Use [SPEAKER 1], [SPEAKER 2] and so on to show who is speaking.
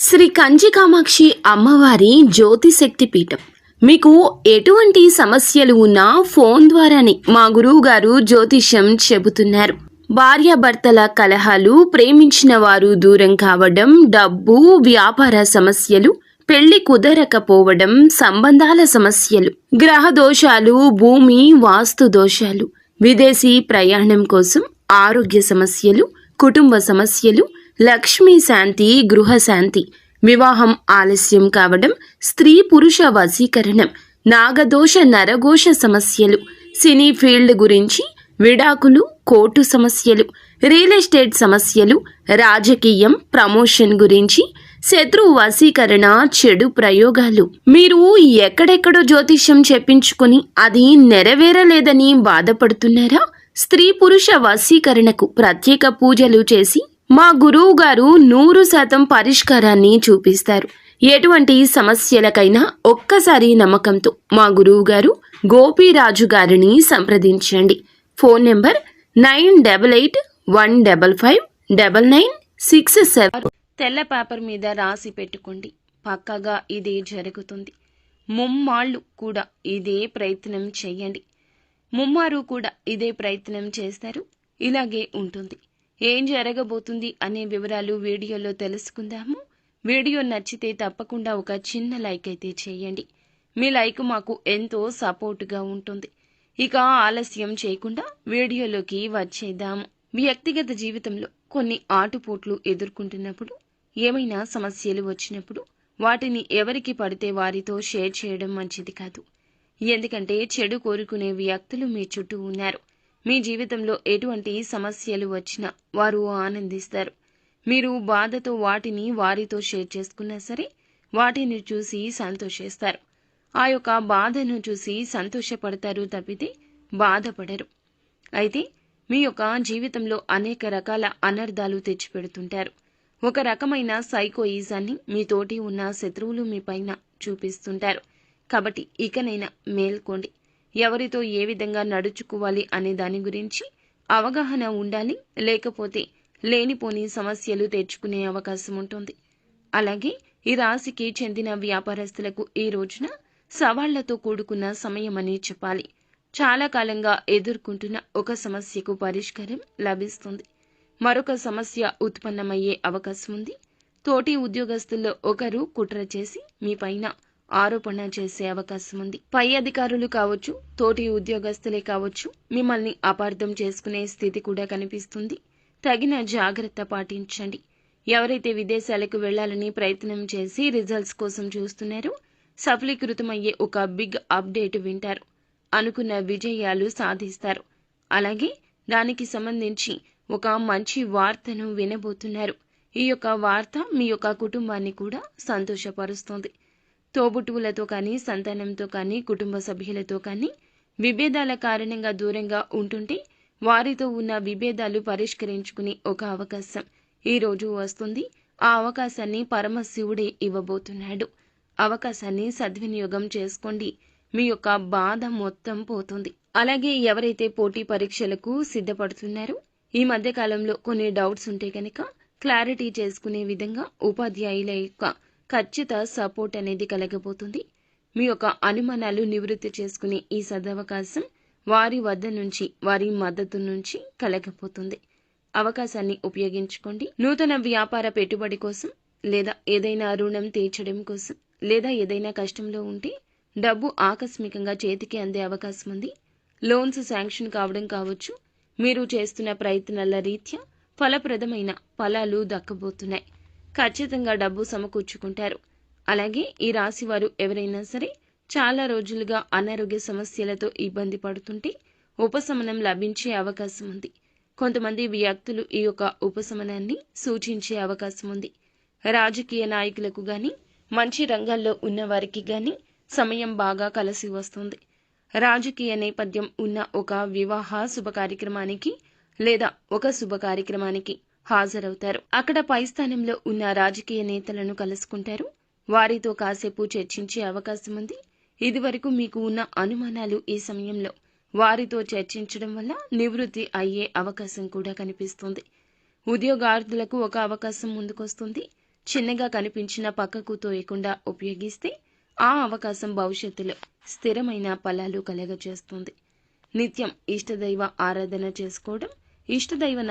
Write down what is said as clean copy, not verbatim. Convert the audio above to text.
[SPEAKER 1] శ్రీ కంచి కామాక్షి అమ్మవారి జ్యోతిశక్తి పీఠం. మీకు ఎటువంటి సమస్యలు ఉన్నా ఫోన్ ద్వారానే మా గురువు గారు జ్యోతిష్యం చెబుతున్నారు. భార్యాభర్తల కలహాలు, ప్రేమించిన వారు దూరం కావడం, డబ్బు, వ్యాపార సమస్యలు, పెళ్లి కుదరకపోవడం, సంబంధాల సమస్యలు, గ్రహ దోషాలు, భూమి వాస్తు దోషాలు, విదేశీ ప్రయాణం కోసం, ఆరోగ్య సమస్యలు, కుటుంబ సమస్యలు, లక్ష్మీ శాంతి, గృహశాంతి, వివాహం ఆలస్యం కావడం, స్త్రీ పురుష వశీకరణం, నాగదోష నరఘోష సమస్యలు, సినీ ఫీల్డ్ గురించి, విడాకులు, కోర్టు సమస్యలు, రియల్ ఎస్టేట్ సమస్యలు, రాజకీయం, ప్రమోషన్ గురించి, శత్రు వశీకరణ, చెడు ప్రయోగాలు. మీరు ఎక్కడెక్కడో జ్యోతిష్యం చెప్పించుకుని అది నెరవేరలేదని బాధపడుతున్నారా? స్త్రీ పురుష వశీకరణకు ప్రత్యేక పూజలు చేసి మా గురువు గారు 100% పరిష్కారాన్ని చూపిస్తారు. ఎటువంటి సమస్యలకైనా ఒక్కసారి నమ్మకంతో మా గురువు గారు గోపీరాజు గారిని సంప్రదించండి. Phone number 9815559967. తెల్ల పేపర్ మీద రాసి పెట్టుకోండి. పక్కగా ఇదే జరుగుతుంది. ముమ్మాళ్ళు కూడా ఇదే ప్రయత్నం చేయండి. ముమ్మారు కూడా ఇదే ప్రయత్నం చేస్తారు. ఇలాగే ఉంటుంది. ఏం జరగబోతుంది అనే వివరాలు వీడియోలో తెలుసుకుందాము. వీడియో నచ్చితే తప్పకుండా ఒక చిన్న లైక్ అయితే చేయండి. మీ లైక్ మాకు ఎంతో సపోర్టుగా ఉంటుంది. ఇక ఆలస్యం చేయకుండా వీడియోలోకి వచ్చేద్దాము. వ్యక్తిగత జీవితంలో కొన్ని ఆటుపోట్లు ఎదుర్కొంటున్నప్పుడు, ఏమైనా సమస్యలు వచ్చినప్పుడు వాటిని ఎవరికి పడితే వారితో షేర్ చేయడం మంచిది కాదు. ఎందుకంటే చెడు కోరుకునే వ్యక్తులు మీ చుట్టూ ఉన్నారు. మీ జీవితంలో ఎటువంటి సమస్యలు వచ్చినా వారు ఆనందిస్తారు. మీరు బాధతో వాటిని వారితో షేర్ చేసుకున్నా సరే వాటిని చూసి సంతోషిస్తారు. ఆ యొక్క బాధను చూసి సంతోషపడతారు తప్పితే బాధపడరు. అయితే మీ యొక్క జీవితంలో అనేక రకాల అనర్థాలు తెచ్చిపెడుతుంటారు. ఒక రకమైన సైకోయిజాన్ని మీ తోటి ఉన్న శత్రువులు మీ పైన చూపిస్తుంటారు. కాబట్టి ఇకనైనా మేల్కోండి. ఎవరితో ఏ విధంగా నడుచుకోవాలి అనే దాని గురించి అవగాహన ఉండాలి. లేకపోతే లేనిపోని సమస్యలు తెచ్చుకునే అవకాశం ఉంటుంది. అలాగే ఈ రాశికి చెందిన వ్యాపారస్తులకు ఈ రోజున సవాళ్లతో కూడుకున్న సమయం అని చెప్పాలి. చాలా కాలంగా ఎదుర్కొంటున్న ఒక సమస్యకు పరిష్కారం లభిస్తుంది. మరొక సమస్య ఉత్పన్నమయ్యే అవకాశం ఉంది. తోటి ఉద్యోగస్తుల్లో ఒకరు కుట్ర చేసి మీ పైన ఆరోపణ చేసే అవకాశం ఉంది. పై అధికారులు కావచ్చు, తోటి ఉద్యోగస్తులే కావచ్చు, మిమ్మల్ని అపార్థం చేసుకునే స్థితి కూడా కనిపిస్తుంది. తగిన జాగ్రత్త పాటించండి. ఎవరైతే విదేశాలకు వెళ్లాలని ప్రయత్నం చేసి రిజల్ట్స్ కోసం చూస్తున్నారో సఫలీకృతమయ్యే ఒక బిగ్ అప్డేట్ వింటారు. అనుకున్న విజయాలు సాధిస్తారు. అలాగే దానికి సంబంధించి ఒక మంచి వార్తను వినబోతున్నారు. ఈ యొక్క వార్త మీ యొక్క కుటుంబాన్ని కూడా సంతోషపరుస్తుంది. తోబుట్టువులతో కానీ, సంతానంతో కానీ, కుటుంబ సభ్యులతో కానీ విభేదాల కారణంగా దూరంగా ఉంటుంటే వారితో ఉన్న విభేదాలు పరిష్కరించుకునే ఒక అవకాశం ఈ రోజు వస్తుంది. ఆ అవకాశాన్ని పరమశివుడే ఇవ్వబోతున్నాడు. అవకాశాన్ని సద్వినియోగం చేసుకోండి. మీ యొక్క బాధ మొత్తం పోతుంది. అలాగే ఎవరైతే పోటీ పరీక్షలకు సిద్ధపడుతున్నారో ఈ మధ్య కాలంలో కొన్ని డౌట్స్ ఉంటే కనుక క్లారిటీ చేసుకునే విధంగా ఉపాధ్యాయుల యొక్క ఖచ్చిత సపోర్ట్ అనేది కలగబోతుంది. మీ యొక్క అనుమానాలు నివృత్తి చేసుకునే ఈ సదవకాశం వారి వద్ద నుంచి, వారి మద్దతు నుంచి కలగబోతుంది. అవకాశాన్ని ఉపయోగించుకోండి. నూతన వ్యాపార పెట్టుబడి కోసం, లేదా ఏదైనా రుణం తీర్చడం కోసం, లేదా ఏదైనా కష్టంలో ఉంటే డబ్బు ఆకస్మికంగా చేతికి అందే అవకాశం ఉంది. లోన్స్ శాంక్షన్ కావడం కావచ్చు. మీరు చేస్తున్న ప్రయత్నాల రీత్యా ఫలప్రదమైన ఫలాలు దక్కబోతున్నాయి. ఖచ్చితంగా డబ్బు సమకూర్చుకుంటారు. అలాగే ఈ రాశి వారు ఎవరైనా సరే చాలా రోజులుగా అనారోగ్య సమస్యలతో ఇబ్బంది పడుతుంటే ఉపశమనం లభించే అవకాశం ఉంది. కొంతమంది వ్యక్తులు ఈ యొక్క ఉపశమనాన్ని సూచించే అవకాశం ఉంది. రాజకీయ నాయకులకు గాని, మంచి రంగాల్లో ఉన్న వారికి గాని సమయం బాగా కలిసి వస్తుంది. రాజకీయ నేపథ్యం ఉన్న ఒక వివాహ శుభ కార్యక్రమానికి లేదా ఒక శుభ కార్యక్రమానికి హాజరవుతారు. అక్కడ పై స్థానంలో ఉన్న రాజకీయ నేతలను కలుసుకుంటారు. వారితో కాసేపు చర్చించే అవకాశం ఉంది. ఇదివరకు మీకు ఉన్న అనుమానాలు ఈ సమయంలో వారితో చర్చించడం వల్ల నివృత్తి అయ్యే అవకాశం కూడా కనిపిస్తుంది. ఉద్యోగార్థులకు ఒక అవకాశం ముందుకొస్తుంది. చిన్నగా కనిపించిన పక్కకు తోయకుండా ఉపయోగిస్తే ఆ అవకాశం భవిష్యత్తులో స్థిరమైన ఫలాలు కలగజేస్తుంది. నిత్యం ఇష్టదైవ ఆరాధన చేసుకోవడం, ఇష్టదైవ